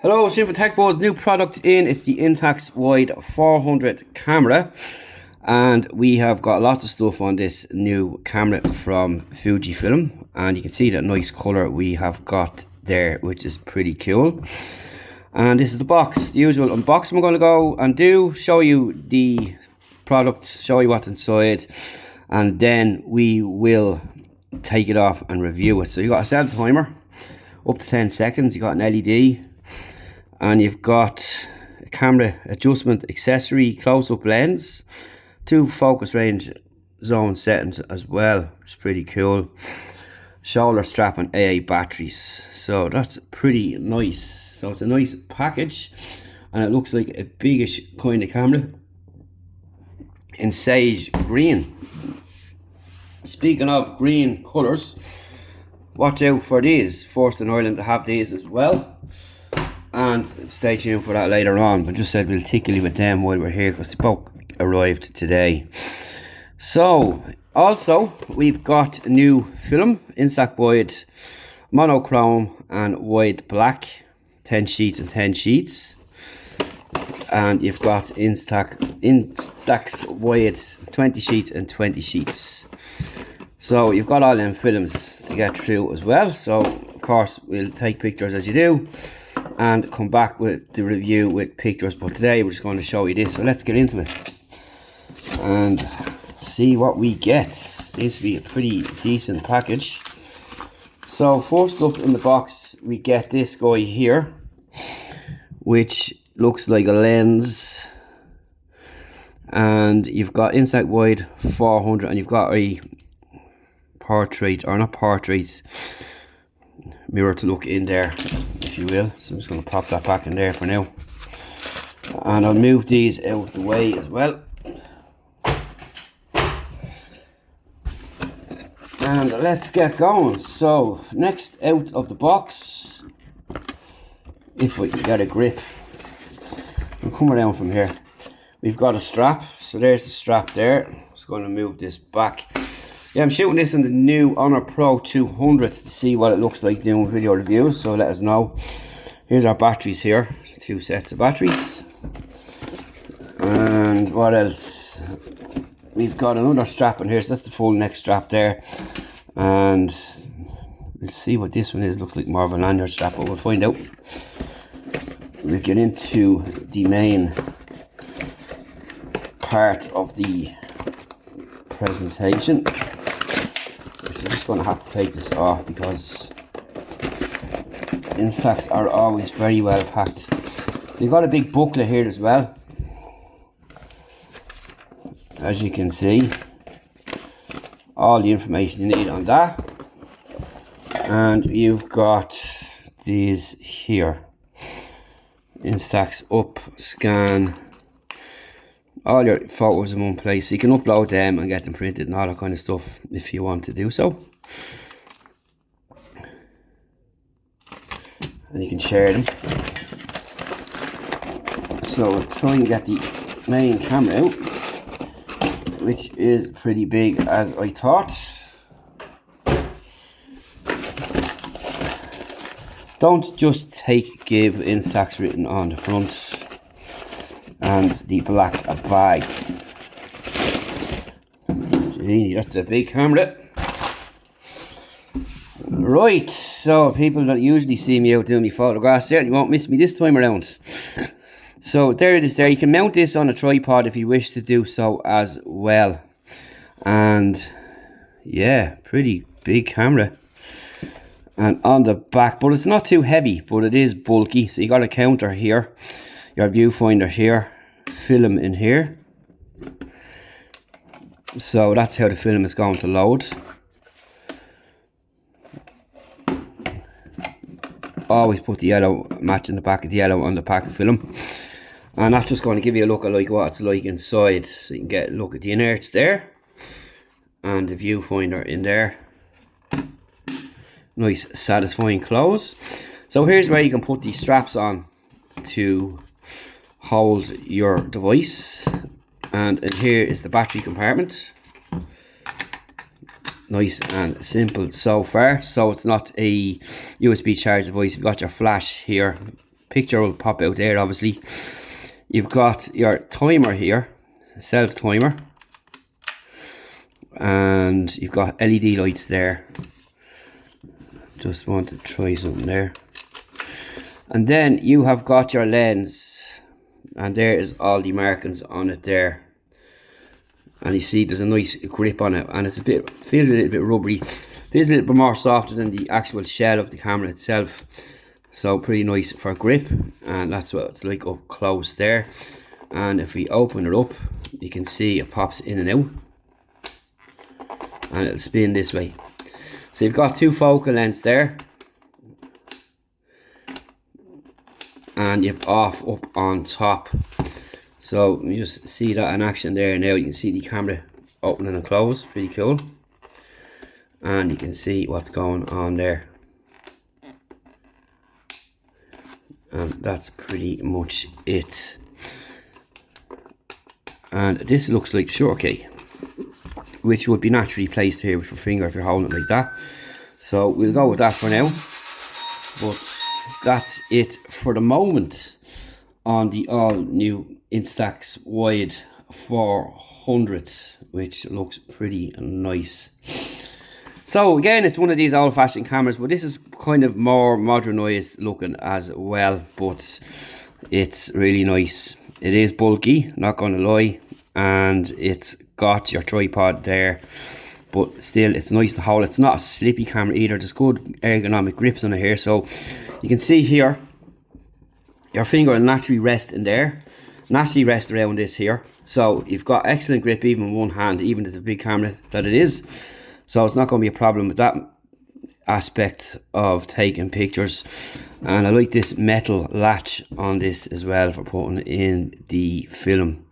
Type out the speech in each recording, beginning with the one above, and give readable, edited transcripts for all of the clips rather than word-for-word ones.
Hello, Simple Tech Buzz. New product in. It's the Instax wide 400 camera, and we have got lots of stuff on this new camera from FUJIFILM, and you can see that nice color we have got there, which is pretty cool. And this is the box, the usual unboxing we're going to go and do, show you the product, show you what's inside, and then we will take it off and review it. So you got a set timer up to 10 seconds, you got an LED, and you've got a camera adjustment accessory, close-up lens, 2 focus range zone settings as well, which is pretty cool, shoulder strap and AA batteries. So that's pretty nice. So it's a nice package, and it looks like a biggish kind of camera in sage green. Speaking of green colours, watch out for these. First in Ireland to have these as well, and stay tuned for that later on. But just said we'll tickle you with them while we're here because they both arrived today. So also we've got a new film, Instax wide monochrome and wide black, 10 sheets and 10 sheets. And you've got Instax wide 20 sheets and 20 sheets. So you've got all them films to get through as well. So of course we'll take pictures as you do and come back with the review with pictures, but today we're just going to show you this. So let's get into it and see what we get. Seems to be a pretty decent package. So first up in the box we get this guy here, which looks like a lens, and you've got Instax wide 400, and you've got a portrait, or not portrait, mirror to look in there, if you will. So I'm just going to pop that back in there for now, and I'll move these out of the way as well. And let's get going. So next out of the box, if we can get a grip, we'll come around from here. We've got a strap, so there's the strap there. I'm just going to move this back. Yeah, I'm shooting this on the new Honor Pro 200s to see what it looks like doing video reviews, so let us know. Here's our batteries here, 2 sets of batteries. And what else? We've got another strap in here, so that's the full neck strap there. And we'll see what this one is. Looks like more of a lanyard strap, but we'll find out. We'll get into the main part of the presentation. I'm just going to have to take this off because Instax are always very well packed. So you've got a big booklet here as well, as you can see, all the information you need on that. And you've got these here, Instax up, scan, all your photos in one place. So you can upload them and get them printed and all that kind of stuff if you want to do so. And you can share them. So we'll try and get the main camera out, which is pretty big as I thought. Don't just take, give, Instax written on the front, and the black bag. Gee, that's a big camera. Right, so people that usually see me out doing my photographs certainly won't miss me this time around. So there it is there. You can mount this on a tripod if you wish to do so as well. And yeah, pretty big camera. And on the back, but it's not too heavy, but it is bulky. So you got a counter here, your viewfinder here, film in here. So that's how the film is going to load. Always put the yellow, matching the back of the yellow on the pack of film. And that's just going to give you a look at like what it's like inside. So you can get a look at the inerts there, and the viewfinder in there. Nice satisfying close. So here's where you can put these straps on to hold your device, and in here is the battery compartment. Nice and simple so far. So it's not a USB charge device. You've got your flash here, picture will pop out there obviously. You've got your timer here, self timer, and you've got LED lights there. Just want to try something there. And then you have got your lens, and there is all the markings on it there. And you see there's a nice grip on it, and it's feels a little bit rubbery, feels a little bit more softer than the actual shell of the camera itself. So pretty nice for grip, and that's what it's like up close there. And if we open it up, you can see it pops in and out, and it'll spin this way. So you've got two focal lengths there, and you've off up on top. So you just see that in action there now. You can see the camera opening and close, pretty cool. And you can see what's going on there. And that's pretty much it. And this looks like the short key, which would be naturally placed here with your finger if you're holding it like that. So we'll go with that for now. But that's it for the moment on the all new Instax Wide 400, which looks pretty nice. So again, it's one of these old-fashioned cameras, but this is kind of more modernized looking as well, but it's really nice. It is bulky, not gonna lie, and it's got your tripod there, but still it's nice to hold. It's not a slippy camera either. There's good ergonomic grips on it here, so you can see here your finger will naturally rest in there, naturally rest around this here. So you've got excellent grip even with one hand, even as a big camera that it is. So it's not going to be a problem with that aspect of taking pictures. And I like this metal latch on this as well for putting in the film,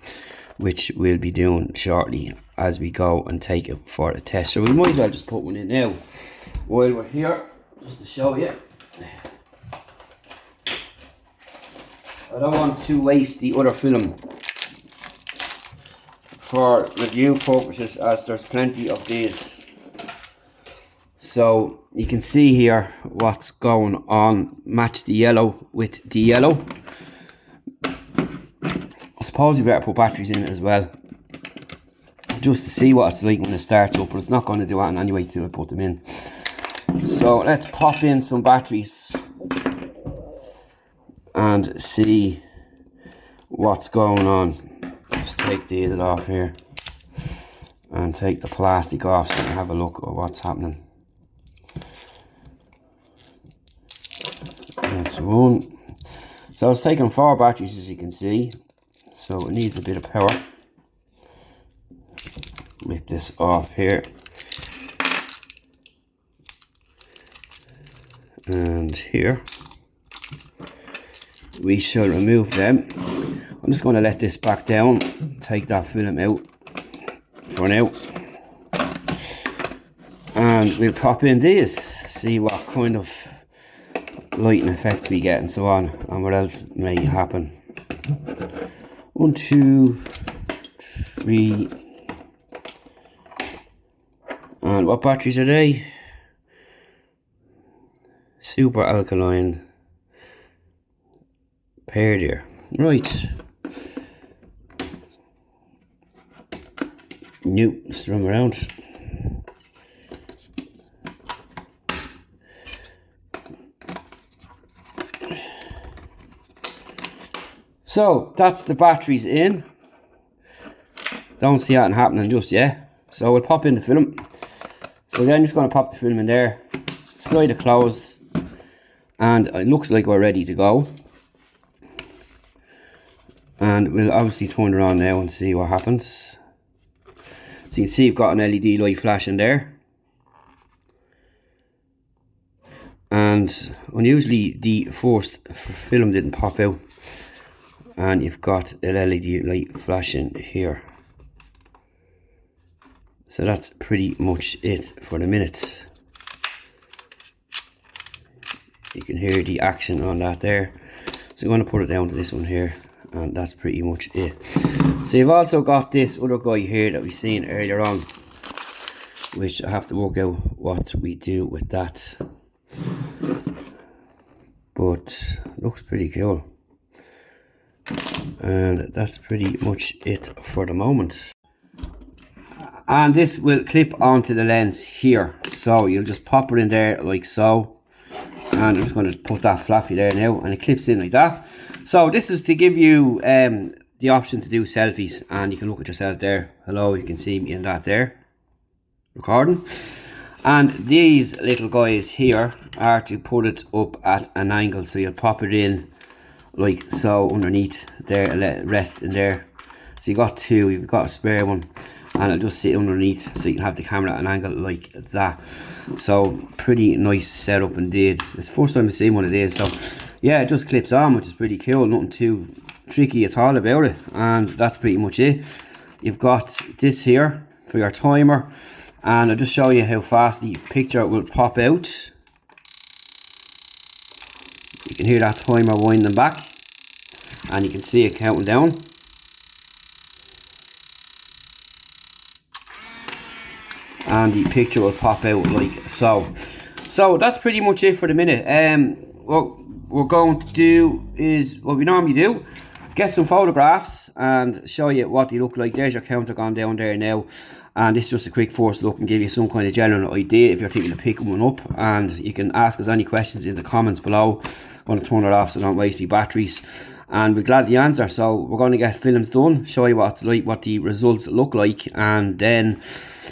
which we'll be doing shortly as we go and take it for a test. So we might as well just put one in now while we're here, just to show you. I don't want to waste the other film for review purposes, as there's plenty of these. So you can see here what's going on. Match the yellow with the yellow. I suppose you better put batteries in it as well, just to see what it's like when it starts up, but it's not going to do that in any way till I put them in. So let's pop in some batteries and see what's going on. Just take these off here and take the plastic off so we can have a look at what's happening. That's one. So it's taking 4 batteries, as you can see, so it needs a bit of power. Rip this off here, and here we shall remove them. I'm just going to let this back down, take that film out for now, and we'll pop in these, see what kind of lighting effects we get and so on, and what else may happen. 1, 2, 3. And what batteries are they? Super alkaline pair there. Right. New strum around. So that's the batteries in. Don't see that happening just yet. So we'll pop in the film. So then I'm just going to pop the film in there, slide it closed, and it looks like we're ready to go. And we'll obviously turn it on now and see what happens. So you can see you've got an LED light flashing there. And unusually the first film didn't pop out. And you've got an LED light flashing here. So that's pretty much it for the minute. You can hear the action on that there. So I'm going to put it down to this one here, and that's pretty much it. So you've also got this other guy here that we've seen earlier on, which I have to work out what we do with that. but looks pretty cool. And that's pretty much it for the moment. And this will clip onto the lens here, so you'll just pop it in there like so, and I'm just going to put that flappy there now, and it clips in like that. So this is to give you the option to do selfies, and you can look at yourself there. Hello, you can see me in that there recording. And these little guys here are to put it up at an angle, so you'll pop it in like so underneath there, let it rest in there. So you got two, you've got a spare one, and it'll just sit underneath, so you can have the camera at an angle like that. So pretty nice setup indeed. It's the first time I've seen one of these. So yeah, it just clips on, which is pretty cool. Nothing too tricky at all about it, and that's pretty much it. You've got this here for your timer, and I'll just show you how fast the picture will pop out. You can hear that timer winding back, and you can see it counting down. And the picture will pop out like so. So that's pretty much it for the minute. What we're going to do is what we normally do: get some photographs and show you what they look like. There's your counter gone down there now, and this is just a quick first look and give you some kind of general idea if you're thinking of picking one up. And you can ask us any questions in the comments below. I'm going to turn it off so I don't waste my batteries, and we're glad to answer. So we're going to get films done, show you what it's like, what the results look like, and then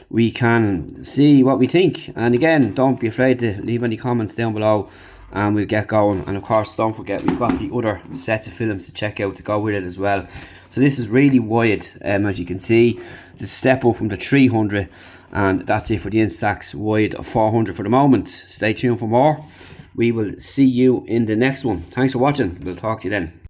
we can see what we think. And again, don't be afraid to leave any comments down below, and we'll get going. And of course, don't forget, we've got the other sets of films to check out to go with it as well. So this is really wide, as you can see, the step up from the 300, and that's it for the Instax wide 400 for the moment. Stay tuned for more. We will see you in the next one. Thanks for watching. We'll talk to you then.